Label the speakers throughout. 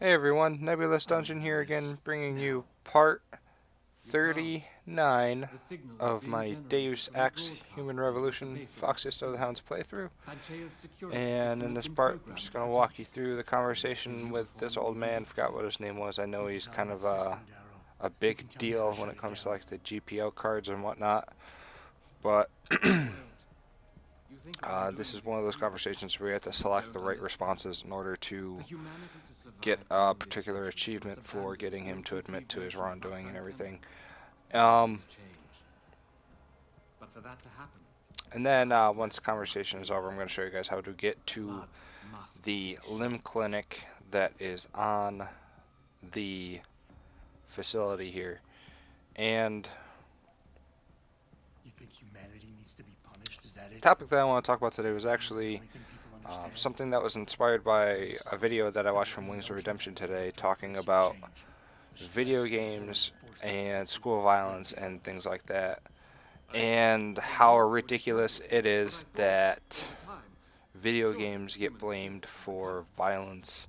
Speaker 1: Hey everyone, Nebulous Dungeon here again, bringing you part 39 of my Deus Ex Human Revolution Foxiest of the Hounds playthrough. And in this part, I'm just going to walk you through the conversation with this old man. Forgot what his name was. I know he's kind of a big deal when it comes to like the GPO cards and whatnot. But this is one of those conversations where you have to select the right responses in order to get a particular achievement for getting him to admit to his wrongdoing and everything. Um, and then once the conversation is over, I'm going to show you guys how to get to the limb clinic that is on the facility here. And the topic that I want to talk about today was actually something that was inspired by a video that I watched from Wings of Redemption today, talking about video games and school violence and things like that, and how ridiculous it is that video games get blamed for violence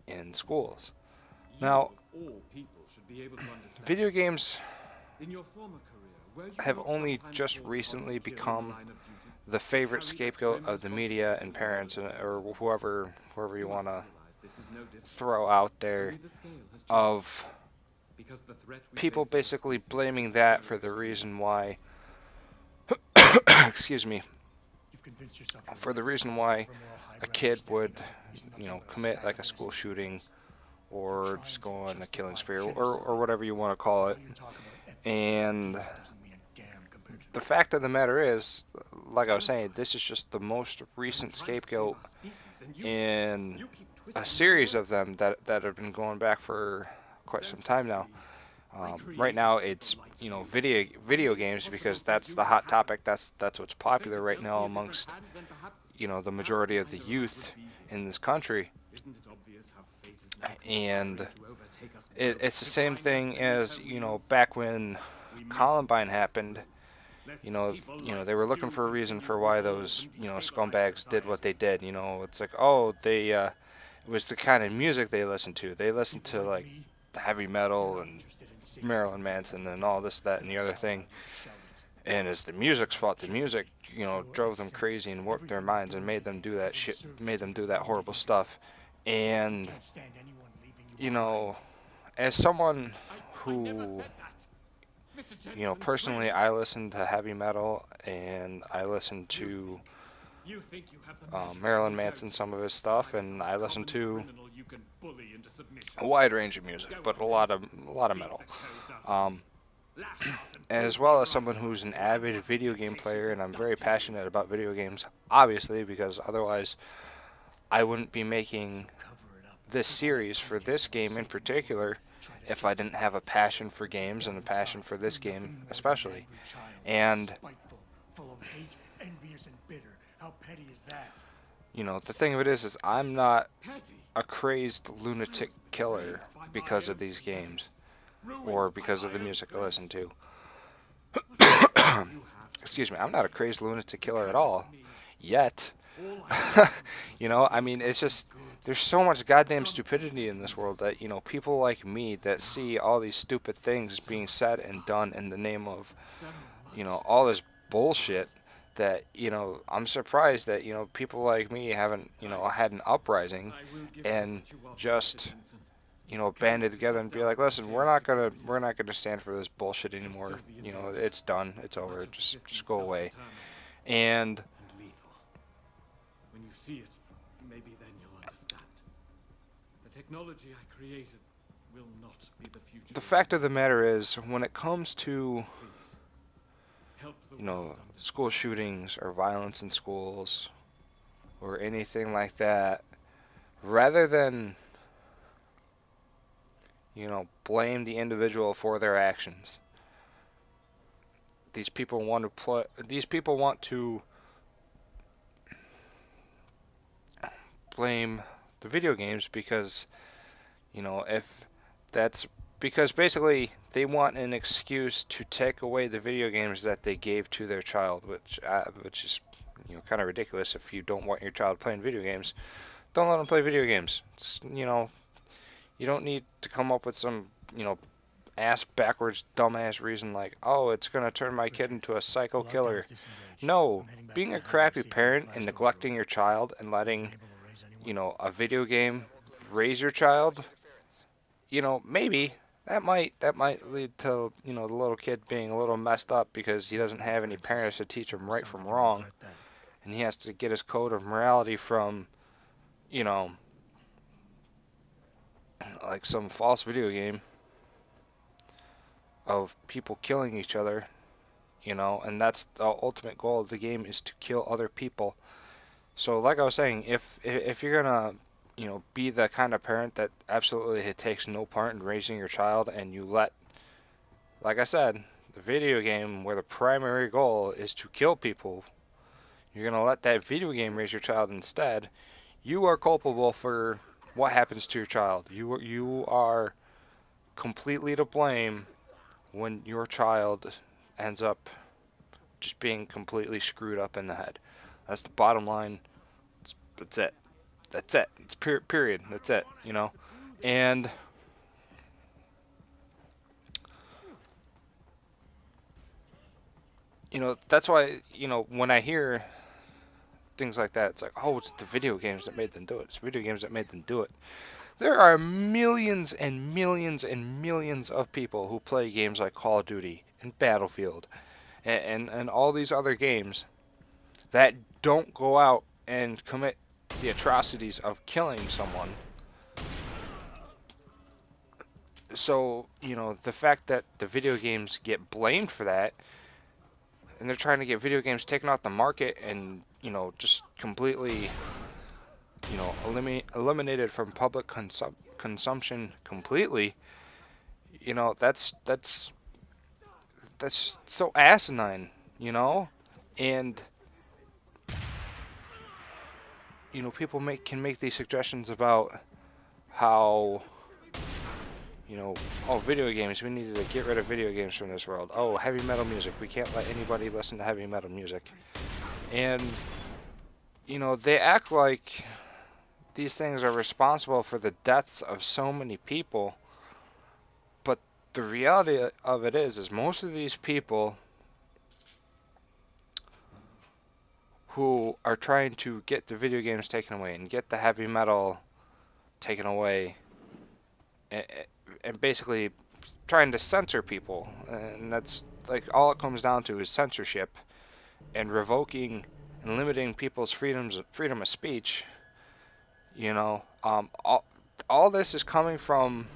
Speaker 1: in schools. Now, video games have only just recently become the favorite scapegoat of the media and parents, or whoever you want to throw out there, of people basically blaming that for the reason why excuse me, for the reason why a kid would, commit like a school shooting or just go on a killing spree, or whatever you want to call it. And the fact of the matter is, like I was saying, this is just the most recent scapegoat in a series of them that have been going back for quite some time now. Right now, it's video games, because that's the hot topic. That's what's popular right now amongst the majority of the youth in this country. And it's the same thing as back when Columbine happened. They were looking for a reason for why those scumbags did what they did. It's like, oh, it was the kind of music they listened to. They listened to like heavy metal and Marilyn Manson and all this, that, and the other thing. And it's the music's fault. The music, drove them crazy and warped their minds and made them do that shit, made them do that horrible stuff. And as someone who, personally, I listen to heavy metal and I listen to Marilyn Manson, some of his stuff, and I listen to a wide range of music, but a lot of metal. As well as someone who's an avid video game player, and I'm very passionate about video games, obviously, because otherwise I wouldn't be making this series for this game in particular if I didn't have a passion for games and a passion for this game especially. And the thing of it is I'm not a crazy lunatic killer because of these games or because of the music I listen to. Excuse me, I'm not a crazy lunatic killer at all yet. It's just, there's so much goddamn stupidity in this world that, people like me that see all these stupid things being said and done in the name of, all this bullshit, that, I'm surprised that, people like me haven't, had an uprising and just, banded together and be like, listen, we're not gonna stand for this bullshit anymore. It's done, it's over, just go away. And
Speaker 2: when you see it, maybe then you'll understand. The technology I created will not be the future.
Speaker 1: The fact of the matter is, when it comes to school shootings or violence in schools or anything like that, rather than blame the individual for their actions, these people want to blame the video games, because if that's because basically they want an excuse to take away the video games that they gave to their child, which is kind of ridiculous. If you don't want your child playing video games, don't let them play video games. You don't need to come up with some, ass backwards dumbass reason like, oh, it's gonna turn my kid into a psycho killer. No, being a crappy parent and neglecting your child and letting, a video game raise your child, maybe that might lead to, the little kid being a little messed up because he doesn't have any parents to teach him right from wrong, and he has to get his code of morality from, you know, like some false video game of people killing each other, and that's the ultimate goal of the game, is to kill other people. So like I was saying, if you're gonna, be the kind of parent that absolutely takes no part in raising your child, and you let, like I said, the video game where the primary goal is to kill people, you're gonna let that video game raise your child instead, you are culpable for what happens to your child. You are completely to blame when your child ends up just being completely screwed up in the head. That's the bottom line. That's it. That's it. It's period. That's it. And that's why, when I hear things like that, it's like, oh, it's the video games that made them do it. It's video games that made them do it. There are millions and millions and millions of people who play games like Call of Duty and Battlefield and all these other games that don't go out and commit the atrocities of killing someone. So, the fact that the video games get blamed for that, and they're trying to get video games taken off the market and, just completely, eliminated from public consumption completely, that's so asinine, and people can make these suggestions about how, oh, video games, we need to get rid of video games from this world. Oh, heavy metal music, we can't let anybody listen to heavy metal music. And, they act like these things are responsible for the deaths of so many people. But the reality of it is most of these people who are trying to get the video games taken away and get the heavy metal taken away and basically trying to censor people, and that's like all it comes down to is censorship and revoking and limiting people's freedom of speech. All this is coming from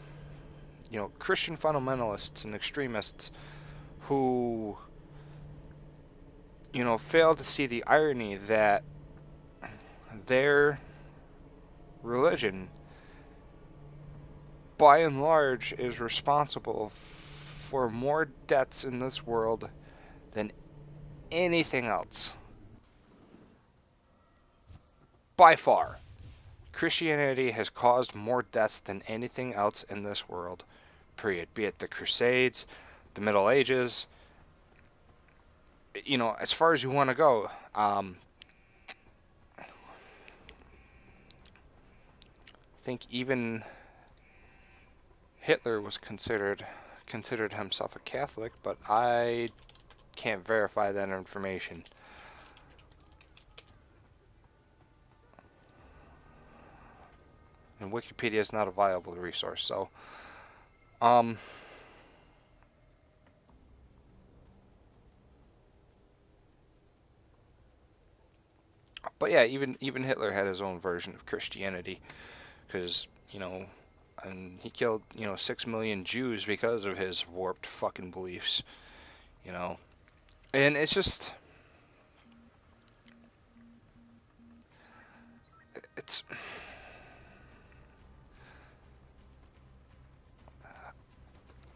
Speaker 1: Christian fundamentalists and extremists who fail to see the irony that their religion, by and large, is responsible for more deaths in this world than anything else. By far. Christianity has caused more deaths than anything else in this world. Period. Be it the Crusades, the Middle Ages, as far as you want to go. I think even Hitler was considered himself a Catholic, but I can't verify that information. And Wikipedia is not a viable resource, so but yeah, even Hitler had his own version of Christianity, because and he killed 6 million Jews because of his warped fucking beliefs, and it's just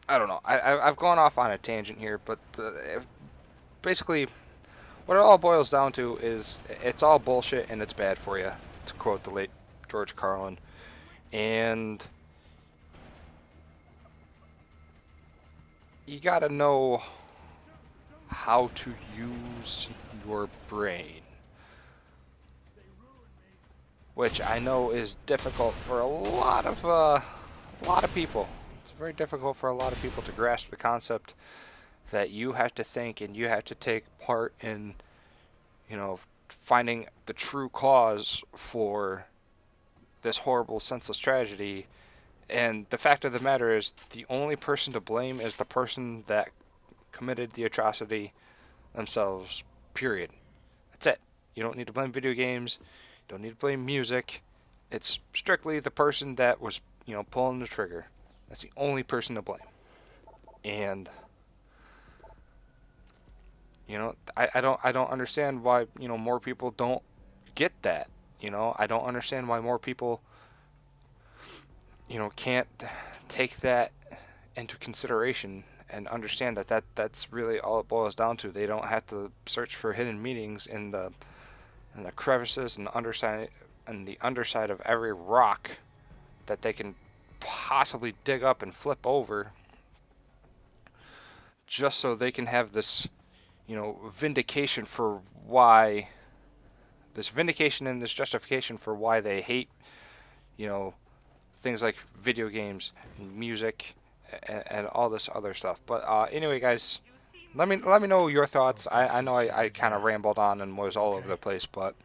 Speaker 1: I don't know. I've gone off on a tangent here, but basically, what it all boils down to is it's all bullshit and it's bad for you, to quote the late George Carlin. And you gotta know how to use your brain, which I know is difficult for a lot a lot of people. It's very difficult for a lot of people to grasp the concept that you have to think and you have to take part in, you know, finding the true cause for this horrible, senseless tragedy. And the fact of the matter is, the only person to blame is the person that committed the atrocity themselves, period. That's it. You don't need to blame video games. You don't need to blame music. It's strictly the person that was, you know, pulling the trigger. That's the only person to blame. And you know, I don't understand why, you know, more people don't get that. You know, I don't understand why more people, you know, can't take that into consideration and understand that that's really all it boils down to. They don't have to search for hidden meanings in the crevices and the underside of every rock that they can possibly dig up and flip over, just so they can have this, you know, vindication and this justification for why they hate, you know, things like video games, music, and all this other stuff. But anyway, guys, let me know your thoughts. I know I kind of rambled on and was all over the place, but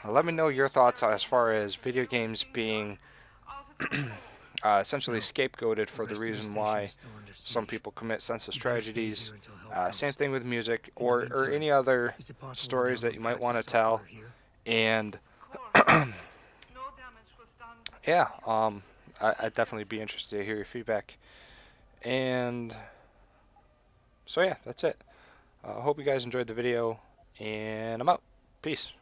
Speaker 1: let me know your thoughts as far as video games being essentially scapegoated for the reason why some people commit senseless tragedies. Same thing with music or any other stories that you might want to tell. And yeah, I'd definitely be interested to hear your feedback. And so yeah, that's it. I hope you guys enjoyed the video, and I'm out. Peace.